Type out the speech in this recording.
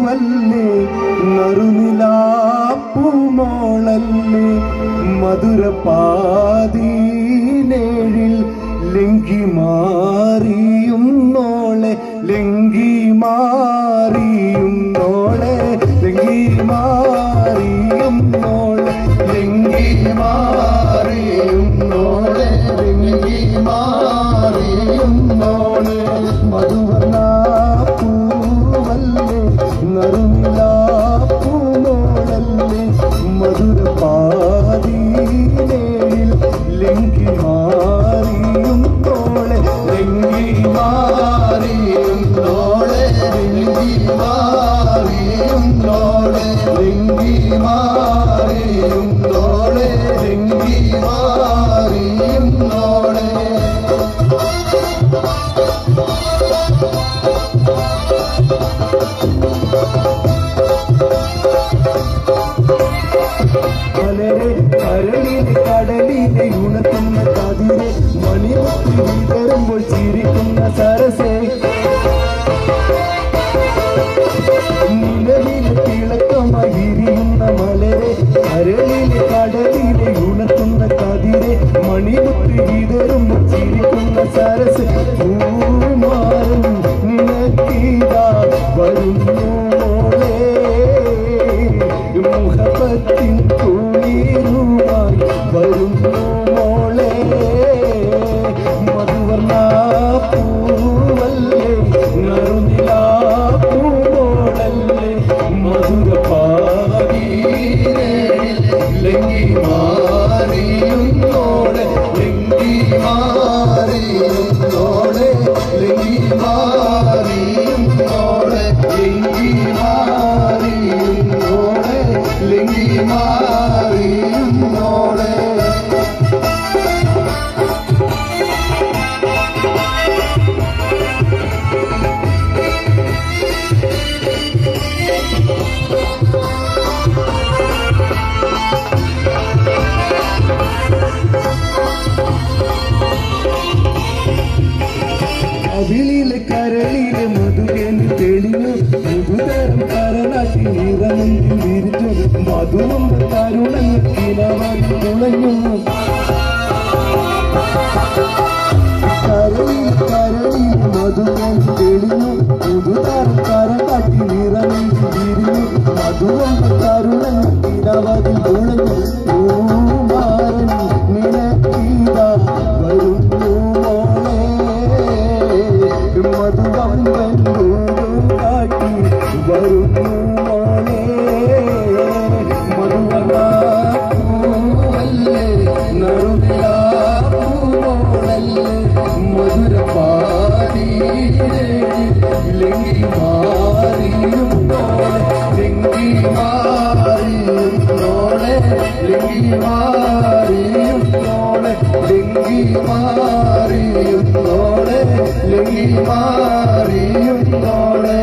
പൂവല്ലേ നറുനിലാപ്പൂമോളല്ലേ മധുരപാതീനേഴിൽ ലങ്കി മാറിയും നോളെ ലങ്കി മാറിയും നോളെ ലങ്കി മാറിയും നോളെ ലങ്കി മാറിയും നോളെ ലങ്കി മാറിയും നോളെ മധുവർണ്ണ പൂവല്ലേ നറുനിലാപ്പൂമോളല്ലേ മധുരപാതീനേഴിൽ ലങ്കി മാറിയും നോളെ ലങ്കി മാറിയും നോളെ ലങ്കി മാറിയും നോളെ ലങ്കി മാറിയും നോളെ ലങ്കി മാറിയും നോളെ കരളിലെ കടലിലെ ഉണർത്തുന്ന കതിരെ മണിമുത്തി വിതറുമ്പോൾ ചിരിക്കുന്ന സരസേ നിലവിലെ തിളക്കമായി വിരിയുന്ന മലരെ കരളിലെ കടലിലെ ഉണർത്തുന്ന കതിരെ മണിമുത്തി വിതറുമ്പോൾ ചിരിക്കുന്ന സരസേ പൂമാറും നിനക്കീതാ വരുന്നു മോളെ മുഹബത്തിൻ കുളിരുമായി വരുന്നു മോളെ മധുവർണ്ണ പൂവല്ലേ നറുനിലാപ്പൂമോളല്ലേ മധുരപാതീനേഴിൽ ലങ്കി മാറിയും നോളെ ലങ്കി മാറിയും നോളെ ലങ്കി മാറിയും നോളെ ലങ്കി മാറിയും നോളെ ലങ്കി മാറിയും നോളെ കവിളിലെ കരളിലെ മധുകേന് തെളിഞ്ഞു പുതുതരം കരനാട്ടി നിറമെങ്കിൽ വിരിച്ചു മധുരം തരുണങ്ങൾ കിലവാൻ തുളഞ്ഞു കരളിലെ മധുകേന് തെളിഞ്ഞു പുതുതരം കരനാട്ടി നിറമെങ്കിൽ വിരിഞ്ഞു മധുരം തരുണങ്ങൾ കിലവാൻ തുളഞ്ഞു പൂമാരൻ നിനക്കീതാ വരുന്നു മധുവമ്പൂകാട്ടി വരുന്നു മോളെ മധുവർണ്ണ പൂവല്ലേ നറുനിലാപ്പൂമോളല്ലേ മധുരപാതീനേഴിൽ ലങ്കി മാറിയും നോളെ ലങ്കി മാറിയും നോളെ ലങ്കി മാറിയും നോളെ ലങ്കി മാറിയും നോളെ ലങ്കി മാറിയും നോളെ